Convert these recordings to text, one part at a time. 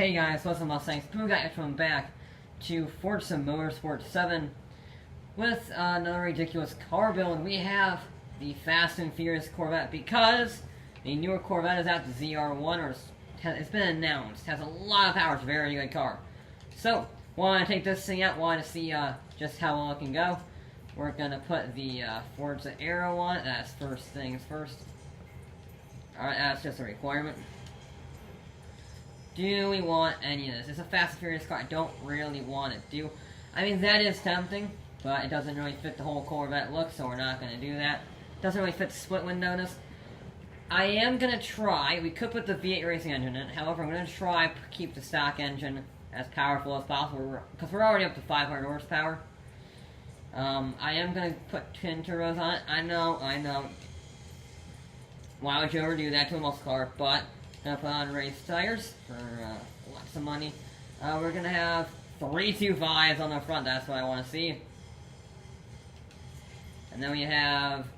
Hey guys, what's up, Mustangs? Pooh Guy coming back to Forza Motorsport 7 with another ridiculous car build. We have the Fast and Furious Corvette because the newer Corvette is out, the ZR1, or it's been announced. It has a lot of power, it's a very good car. So, want to take this thing out, want to see just how well it can go. We're going to put the Forza Aero on it, that's first things first. Alright, that's just a requirement. Do we want any of this? It's a Fast and Furious car. I don't really want it. I mean, that is tempting, but it doesn't really fit the whole Corvette look, so we're not going to do that. It doesn't really fit the split windowedness. I am going to try. We could put the V8 racing engine in. However, I'm going to try to keep the stock engine as powerful as possible, because we're already up to 500 horsepower. I am going to put twin turbos on it. I know. Why would you ever do that to a muscle car? But gonna put on race tires for lots of money. We're gonna have 325s on the front. That's what I want to see. And then we have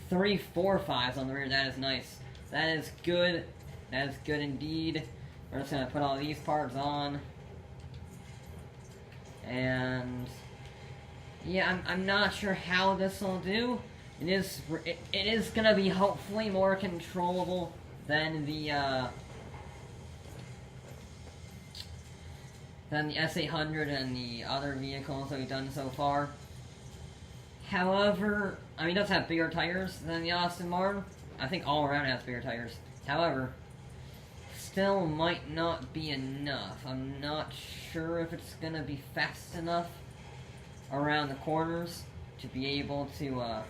345s on the rear. That is nice. That is good. That is good indeed. We're just gonna put all these parts on. And yeah, I'm not sure how this will do. It is gonna be hopefully more controllable than the S800 and the other vehicles that we've done so far. However, I mean, it does have bigger tires than the Aston Martin. I think all around it has bigger tires. However, still might not be enough. I'm not sure if it's gonna be fast enough around the corners to be able to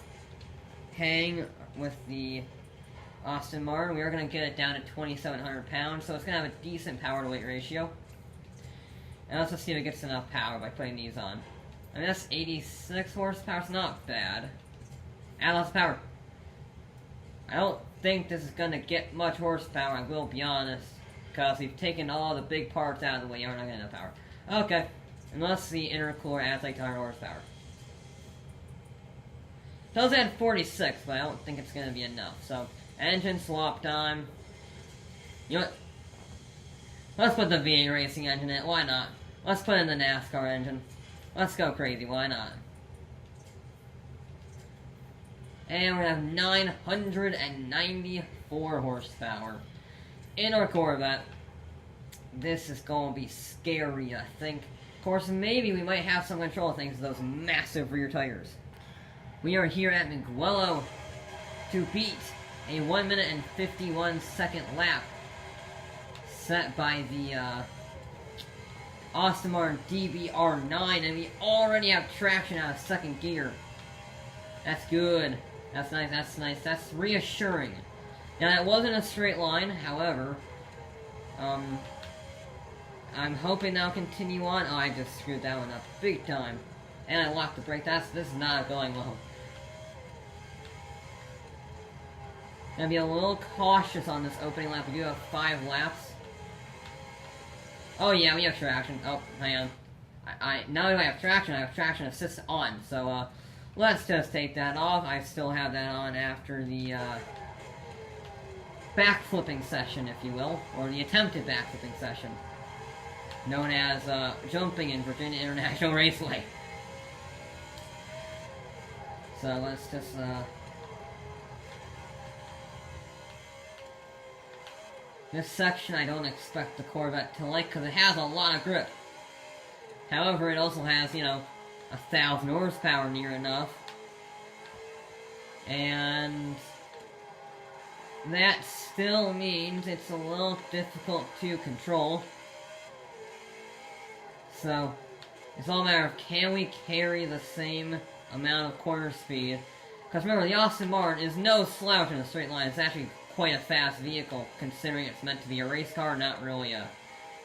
hang with the Aston Martin. We are going to get it down to 2,700 pounds, so it's going to have a decent power to weight ratio. And let's just see if it gets enough power by putting these on. I mean, that's 86 horsepower, it's not bad. Add lots of power. I don't think this is going to get much horsepower, I will be honest, because we've taken all the big parts out of the way, and we're not getting enough power. Okay, unless the intercooler adds like 100 horsepower. It does add 46, but I don't think it's going to be enough, so engine swap time. You know what? Let's put the V8 racing engine in. Why not? Let's put in the NASCAR engine. Let's go crazy. Why not? And we're going to have 994 horsepower in our Corvette. This is going to be scary, I think. Of course, maybe we might have some control thanks to those massive rear tires. We are here at Miguelo to beat a 1 minute and 51 second lap set by the Aston Martin DBR9, and we already have traction out of second gear. That's good. That's nice, that's nice, that's reassuring. Now that wasn't a straight line, however, I'm hoping that'll continue on. Oh, I just screwed that one up big time. And I locked the brake. This is not going well. Gonna be a little cautious on this opening lap. We do have 5 laps. Oh yeah, we have traction. Oh, hang on. Now that I have traction assist on. So, let's just take that off. I still have that on after the, backflipping session, if you will. Or the attempted backflipping session. Known as, jumping in Virginia International Raceway. So, let's just, this section I don't expect the Corvette to like, because it has a lot of grip. However, it also has, 1,000 horsepower near enough. And that still means it's a little difficult to control. So, it's all a matter of, can we carry the same amount of corner speed? Because remember, the Aston Martin is no slouch in a straight line. It's actually quite a fast vehicle, considering it's meant to be a race car, not really a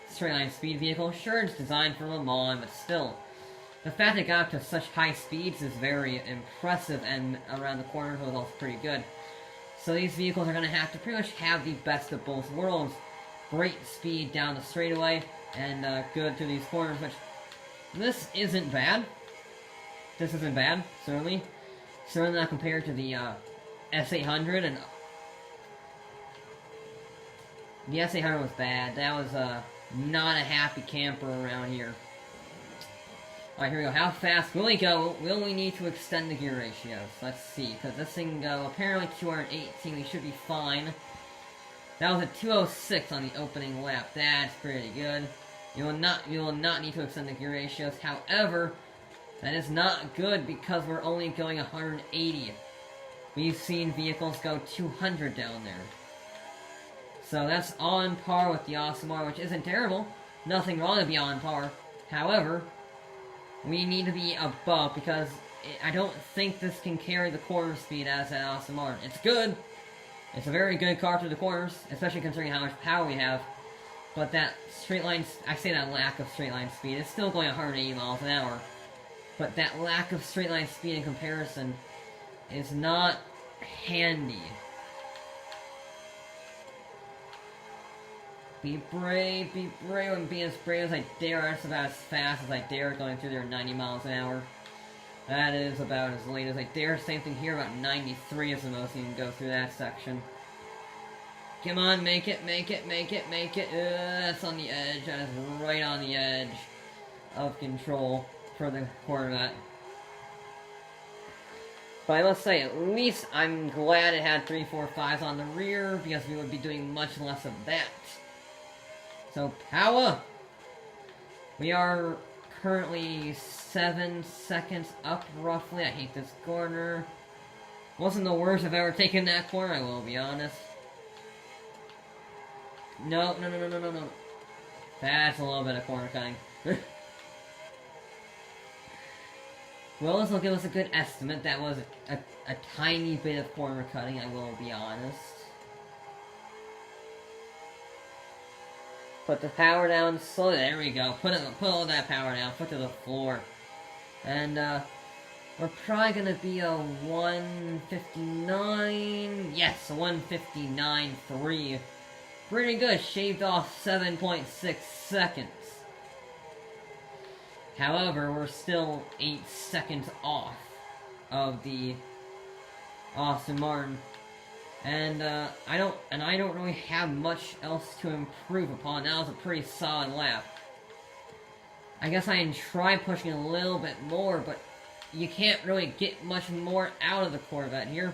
straight line speed vehicle. Sure, it's designed for Le Mans, but still, the fact it got up to such high speeds is very impressive, and around the corners was also pretty good. So these vehicles are going to have to pretty much have the best of both worlds. Great speed down the straightaway, and good through these corners, which, this isn't bad. This isn't bad, certainly. Certainly not compared to the S800 and The S800 was bad. That was Not a happy camper around here. Alright, here we go. How fast will we go? Will we need to extend the gear ratios? Let's see, because this thing can go apparently 218. We should be fine. That was a 206 on the opening lap. That's pretty good. You will not need to extend the gear ratios. However, that is not good because we're only going 180. We've seen vehicles go 200 down there. So that's on par with the Awesome R, which isn't terrible. Nothing wrong to be on par. However, we need to be above because I don't think this can carry the corner speed as an Awesome R. It's good. It's a very good car through the corners, especially considering how much power we have. But that straight line, I say that lack of straight line speed, it's still going 180 miles an hour. But that lack of straight line speed in comparison is not handy. Be brave, and be as brave as I dare. That's about as fast as I dare going through there 90 miles an hour. That is about as late as I dare. Same thing here, about 93 is the most you can go through that section. Come on, make it. That's on the edge. That is right on the edge of control for the Corvette. But I must say, at least I'm glad it had 345s on the rear, because we would be doing much less of that. So, power! We are currently 7 seconds up, roughly. I hate this corner. Wasn't the worst I've ever taken that corner, I will be honest. No. That's a little bit of corner cutting. Well, this will give us a good estimate. That was a tiny bit of corner cutting, I will be honest. Put the power down slowly. There we go. Put all that power down. Put to the floor. And, we're probably gonna be a 159... Yes, a 159.3. Pretty good. Shaved off 7.6 seconds. However, we're still 8 seconds off of the Aston Martin. And, I don't really have much else to improve upon. That was a pretty solid lap. I guess I can try pushing a little bit more, but you can't really get much more out of the Corvette here.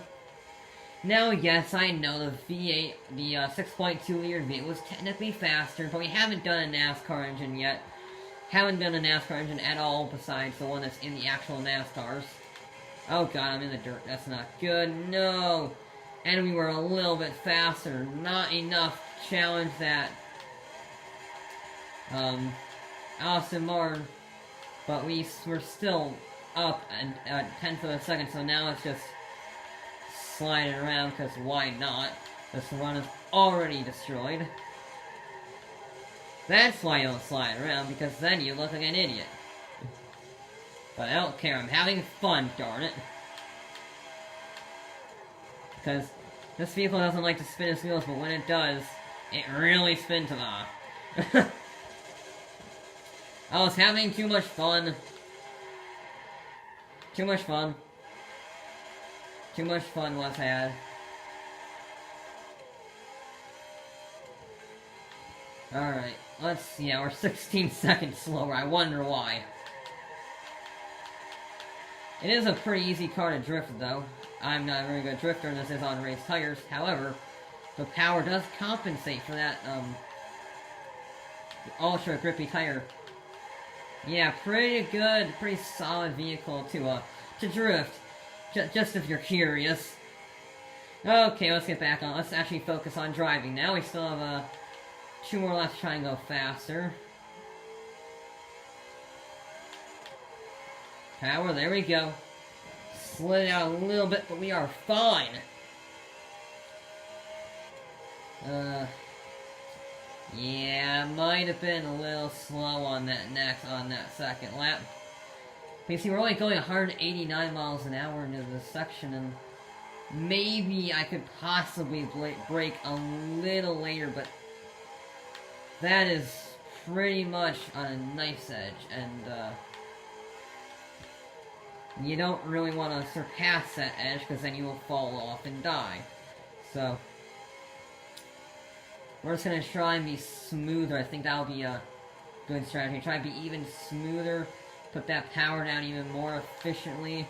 Now, yes, I know the V8, the 6.2 liter V8 was technically faster, but we haven't done a NASCAR engine yet. Haven't done a NASCAR engine at all besides the one that's in the actual NASCARs. Oh god, I'm in the dirt. That's not good. No! And we were a little bit faster. Not enough to challenge that Aston Martin. But we're still up a tenth of a second, so now it's just sliding around, because why not? This run is already destroyed. That's why you don't slide around, because then you look like an idiot. But I don't care, I'm having fun, darn it. Because this vehicle doesn't like to spin its wheels, but when it does, it really spins them off. I was having too much fun. Too much fun. Too much fun was had. Alright, let's see, yeah, we're 16 seconds slower, I wonder why. It is a pretty easy car to drift, though. I'm not a very good drifter, and this is on race tires. However, the power does compensate for that, ultra grippy tire. Yeah, pretty good, pretty solid vehicle to drift. Just if you're curious. Okay, let's get back on. Let's actually focus on driving now. We still have, 2 more laps to try and go faster. Power, there we go. Slid out a little bit, but we are fine. Yeah, might have been a little slow on that second lap. But you see, we're only going 189 miles an hour into this section, and maybe I could possibly brake a little later, but that is pretty much on a knife's edge, and, you don't really want to surpass that edge, because then you will fall off and die. So, We're just gonna try and be smoother. I think that'll be a good strategy. Try to be even smoother. Put that power down even more efficiently.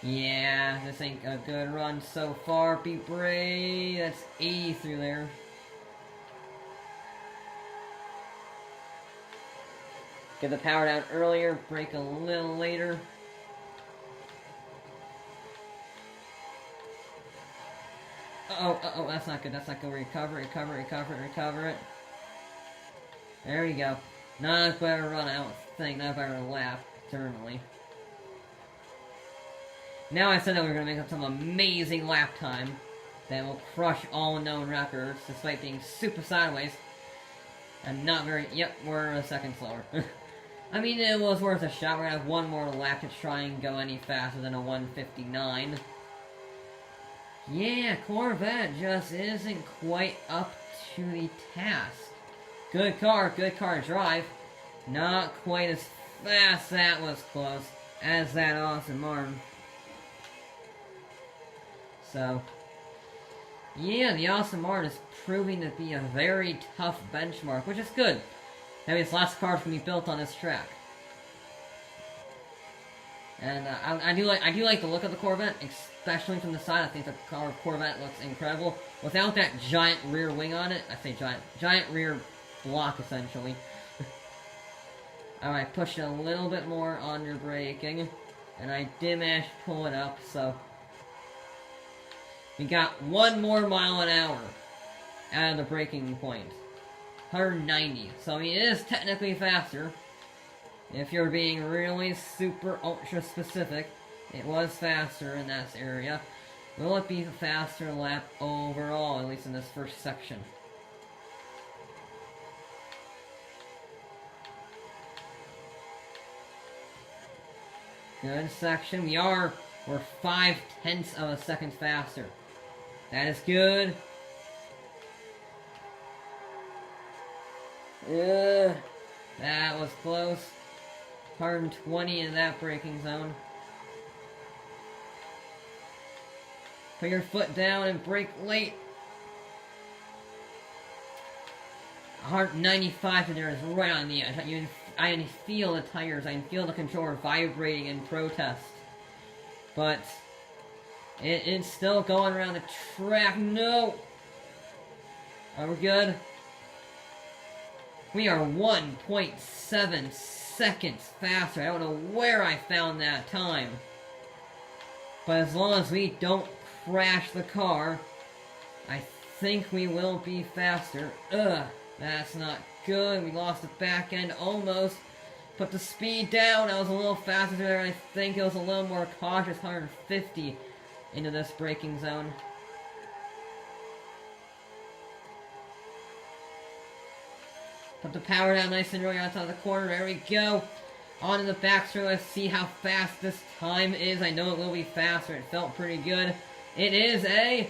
Yeah, this ain't a good run so far. Be brave. That's 80 through there. Get the power down earlier, brake a little later. Uh-oh, that's not good, that's not good. Recover it. There we go. Not a better run, I don't think. Not a better lap, certainly. Now I said that we were going to make up some amazing lap time that will crush all known records, despite being super sideways. And not very... Yep, we're a second slower. I mean, it was worth a shot. We're going to have one more lap to try and go any faster than a 159. Yeah, Corvette just isn't quite up to the task. Good car to drive. Not quite as fast, that was close, as that Aston Martin. So, yeah, the Aston Martin is proving to be a very tough benchmark, which is good. That means lots of cars can be built on this track. And I do like the look of the Corvette, especially from the side. I think the Corvette looks incredible. Without that giant rear wing on it, I say giant rear block essentially. Alright, pushed it a little bit more under braking, and I did manage to pull it up, so we got 1 more mile an hour out of the braking point. 190. So, I mean, it is technically faster. If you're being really super ultra specific, it was faster in that area. Will it be a faster lap overall, at least in this first section? Good section. We're 0.5 of a second faster. That is good. That was close. 120 in that braking zone. Put your foot down and brake late. 195 to there is right on the edge. I can feel the tires. I can feel the controller vibrating in protest. But it's still going around the track. No! Are we good? We are 1.7 seconds faster. I don't know where I found that time. But as long as we don't crash the car, I think we will be faster. That's not good. We lost the back end almost. Put the speed down. I was a little faster there. I think it was a little more cautious. 150 into this braking zone. Put the power down nice and early outside the corner. There we go. On to the backstretch. Let's see how fast this time is. I know it will be faster. It felt pretty good. It is a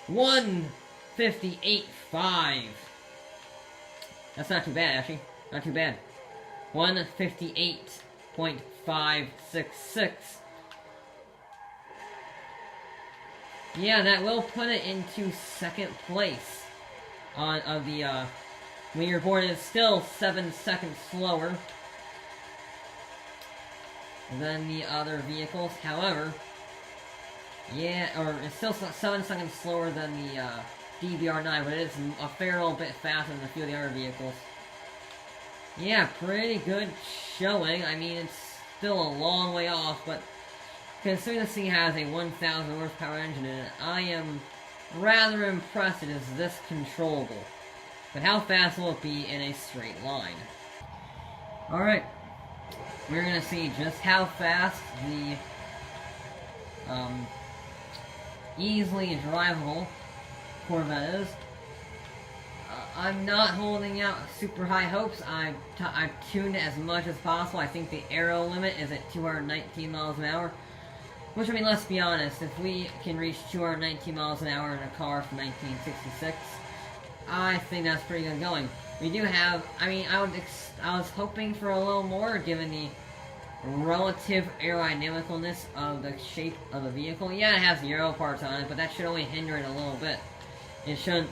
1:58.5. That's not too bad, actually. Not too bad. 1:58.566. Yeah, that will put it into second place of the leaderboard. It's still 7 seconds slower than the other vehicles. However, yeah, or it's still 7 seconds slower than the DBR9, but it is a fair little bit faster than a few of the other vehicles. Yeah, pretty good showing. I mean, it's still a long way off, but considering this thing has a 1,000 horsepower engine in it, I am rather impressed it is this controllable. But how fast will it be in a straight line? Alright, we're going to see just how fast the easily drivable Corvette is. I'm not holding out super high hopes. I've tuned it as much as possible. I think the aero limit is at 219 miles an hour. Which, I mean, let's be honest, if we can reach 219 miles an hour in a car from 1966, I think that's pretty good going. We do have, I mean, I was hoping for a little more given the relative aerodynamicalness of the shape of the vehicle. Yeah, it has the aero parts on it, but that should only hinder it a little bit. It shouldn't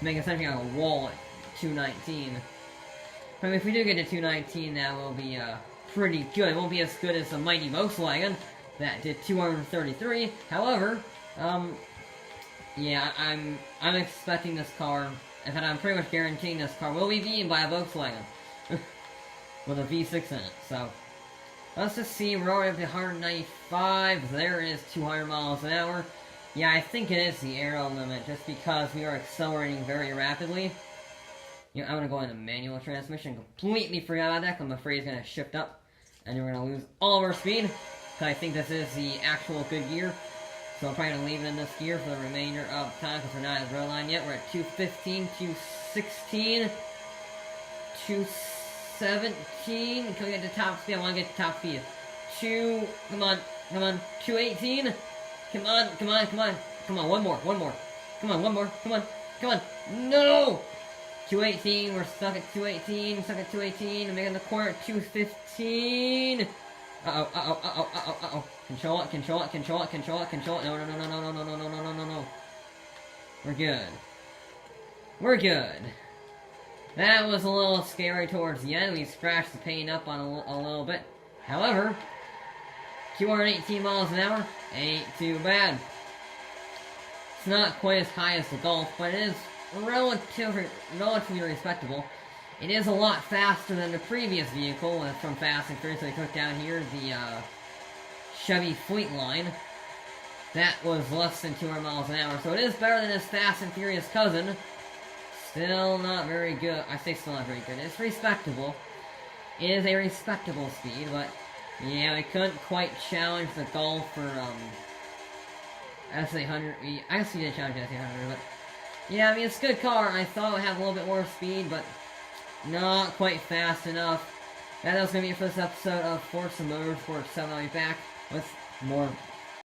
make it something like a wall at 219. I mean, if we do get to 219, that will be pretty good. It won't be as good as the mighty Volkswagen that did 233. However, yeah, I'm expecting this car. In fact, I'm pretty much guaranteeing this car will be beaten by a Volkswagen with a V6 in it. So let's just see. We're already up to 195. There is 200 miles an hour. Yeah, I think it is the aero limit, just because we are accelerating very rapidly. You know, I'm gonna go into manual transmission. Completely forgot about that. I'm afraid it's gonna shift up, and we're gonna lose all of our speed. Because I think this is the actual good gear. So I'm probably going to leave it in this gear for the remainder of time, because we're not at the road line yet. We're at 215, 216, 217. Can we get to top speed? I want to get to top speed. Come on, 218. Come on, one more. Come on, one more, come on. No! 218, we're stuck at 218, I'm making the corner at 215. Uh-oh. Control it. No. We're good. That was a little scary towards the end. We scratched the paint up on a little bit. However, 218 miles an hour ain't too bad. It's not quite as high as the Golf, but it is relatively respectable. It is a lot faster than the previous vehicle from Fast and Furious that we took down here, the Chevy Fleet line. That was less than 200 miles an hour, so it is better than its Fast and Furious cousin. Still not very good. I say still not very good. It's respectable. It is a respectable speed, but yeah, we couldn't quite challenge the Golf for SA100. I guess we did challenge SA100, but yeah, I mean, it's a good car. I thought it would have a little bit more speed, but not quite fast enough. That was going to be it for this episode of Forza Motorsport 7. I'll be back with more